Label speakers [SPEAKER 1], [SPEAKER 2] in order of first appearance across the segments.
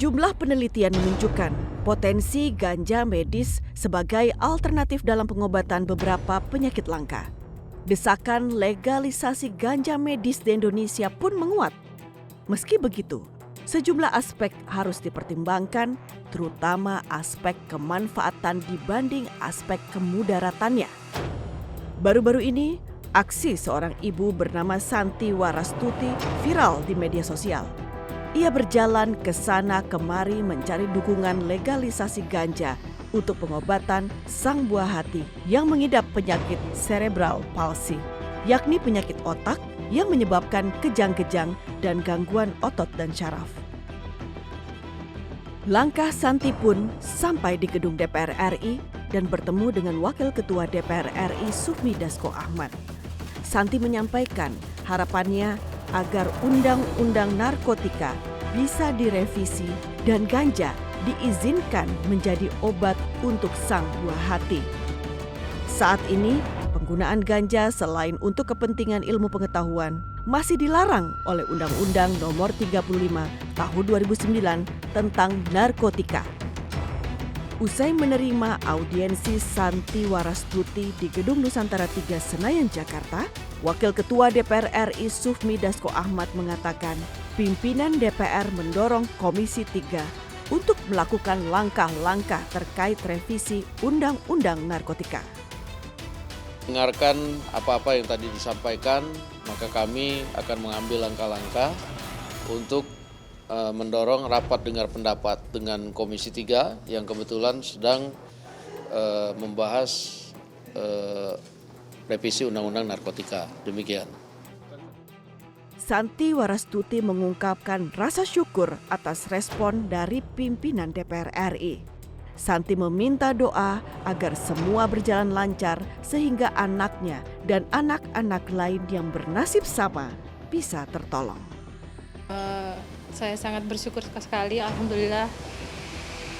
[SPEAKER 1] Sejumlah penelitian menunjukkan potensi ganja medis sebagai alternatif dalam pengobatan beberapa penyakit langka. Desakan legalisasi ganja medis di Indonesia pun menguat. Meski begitu, sejumlah aspek harus dipertimbangkan, terutama aspek kemanfaatan dibanding aspek kemudaratannya. Baru-baru ini, aksi seorang ibu bernama Santi Warastuti viral di media sosial. Ia berjalan ke sana kemari mencari dukungan legalisasi ganja untuk pengobatan sang buah hati yang mengidap penyakit cerebral palsy, yakni penyakit otak yang menyebabkan kejang-kejang dan gangguan otot dan syaraf. Langkah Santi pun sampai di gedung DPR RI dan bertemu dengan Wakil Ketua DPR RI Sufmi Dasko Ahmad. Santi menyampaikan harapannya agar undang-undang narkotika bisa direvisi dan ganja diizinkan menjadi obat untuk sang buah hati. Saat ini, penggunaan ganja selain untuk kepentingan ilmu pengetahuan masih dilarang oleh Undang-Undang Nomor 35 Tahun 2009 tentang narkotika. Usai menerima audiensi Santi Warastuti di Gedung Nusantara 3 Senayan, Jakarta, Wakil Ketua DPR RI Sufmi Dasko Ahmad mengatakan pimpinan DPR mendorong Komisi 3 untuk melakukan langkah-langkah terkait revisi Undang-Undang Narkotika.
[SPEAKER 2] Dengarkan apa-apa yang tadi disampaikan, maka kami akan mengambil langkah-langkah untuk mendorong rapat dengar pendapat dengan Komisi 3 yang kebetulan sedang membahas revisi Undang-Undang Narkotika. Demikian.
[SPEAKER 1] Santi Warastuti mengungkapkan rasa syukur atas respon dari pimpinan DPR RI. Santi meminta doa agar semua berjalan lancar sehingga anaknya dan anak-anak lain yang bernasib sama bisa tertolong.
[SPEAKER 3] Saya sangat bersyukur sekali, alhamdulillah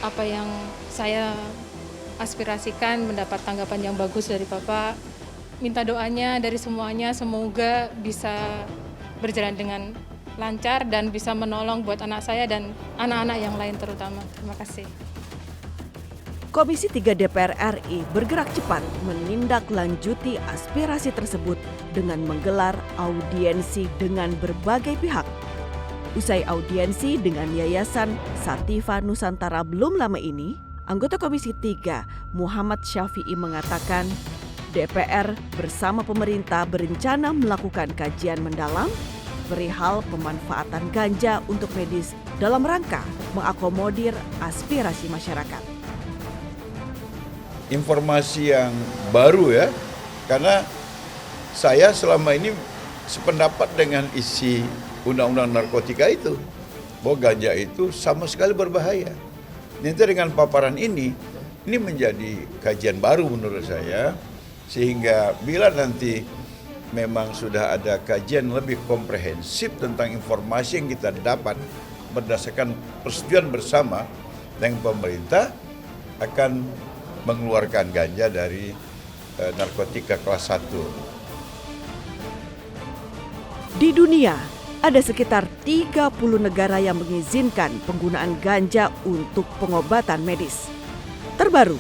[SPEAKER 3] apa yang saya aspirasikan mendapat tanggapan yang bagus dari Bapak. Minta doanya dari semuanya, semoga bisa berjalan dengan lancar dan bisa menolong buat anak saya dan anak-anak yang lain terutama. Terima kasih.
[SPEAKER 1] Komisi 3 DPR RI bergerak cepat menindaklanjuti aspirasi tersebut dengan menggelar audiensi dengan berbagai pihak. Usai audiensi dengan Yayasan Sativa Nusantara belum lama ini, anggota Komisi 3 Muhammad Syafi'i mengatakan DPR bersama pemerintah berencana melakukan kajian mendalam perihal pemanfaatan ganja untuk medis dalam rangka mengakomodir aspirasi masyarakat.
[SPEAKER 4] Informasi yang baru ya, karena saya selama ini sependapat dengan isi Undang-Undang Narkotika itu, bahwa ganja itu sama sekali berbahaya. Nanti dengan paparan ini menjadi kajian baru menurut saya, sehingga bila nanti memang sudah ada kajian lebih komprehensif tentang informasi yang kita dapat berdasarkan persetujuan bersama dengan pemerintah, akan mengeluarkan ganja dari narkotika kelas 1.
[SPEAKER 1] Di dunia, ada sekitar 30 negara yang mengizinkan penggunaan ganja untuk pengobatan medis. Terbaru,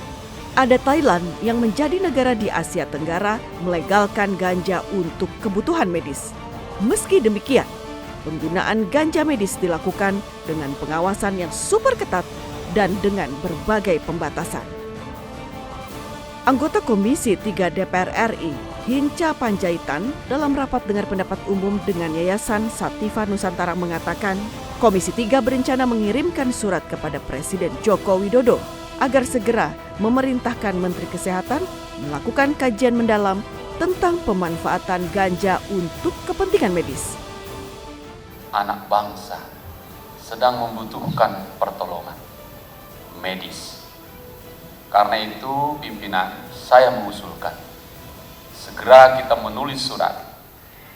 [SPEAKER 1] ada Thailand yang menjadi negara di Asia Tenggara melegalkan ganja untuk kebutuhan medis. Meski demikian, penggunaan ganja medis dilakukan dengan pengawasan yang super ketat dan dengan berbagai pembatasan. Anggota Komisi 3 DPR RI, Hinca Panjaitan, dalam rapat dengar pendapat umum dengan Yayasan Sativa Nusantara mengatakan, Komisi 3 berencana mengirimkan surat kepada Presiden Joko Widodo agar segera memerintahkan Menteri Kesehatan melakukan kajian mendalam tentang pemanfaatan ganja untuk kepentingan medis.
[SPEAKER 5] Anak bangsa sedang membutuhkan pertolongan medis. Karena itu pimpinan saya mengusulkan segera kita menulis surat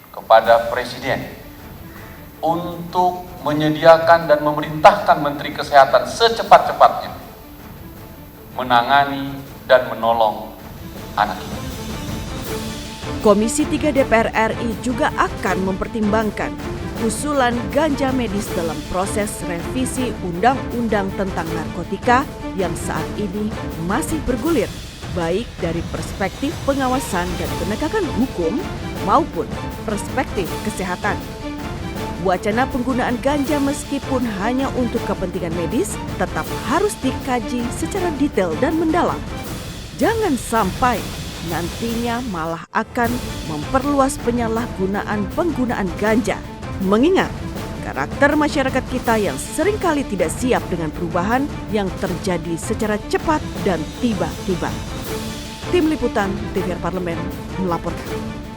[SPEAKER 5] kepada Presiden untuk menyediakan dan memerintahkan Menteri Kesehatan secepat-cepatnya menangani dan menolong anak ini.
[SPEAKER 1] Komisi 3 DPR RI juga akan mempertimbangkan usulan ganja medis dalam proses revisi Undang-Undang tentang Narkotika yang saat ini masih bergulir, baik dari perspektif pengawasan dan penegakan hukum maupun perspektif kesehatan. Wacana penggunaan ganja meskipun hanya untuk kepentingan medis tetap harus dikaji secara detail dan mendalam. Jangan sampai nantinya malah akan memperluas penyalahgunaan penggunaan ganja. Mengingat karakter masyarakat kita yang seringkali tidak siap dengan perubahan yang terjadi secara cepat dan tiba-tiba. Tim Liputan TVR Parlemen melaporkan.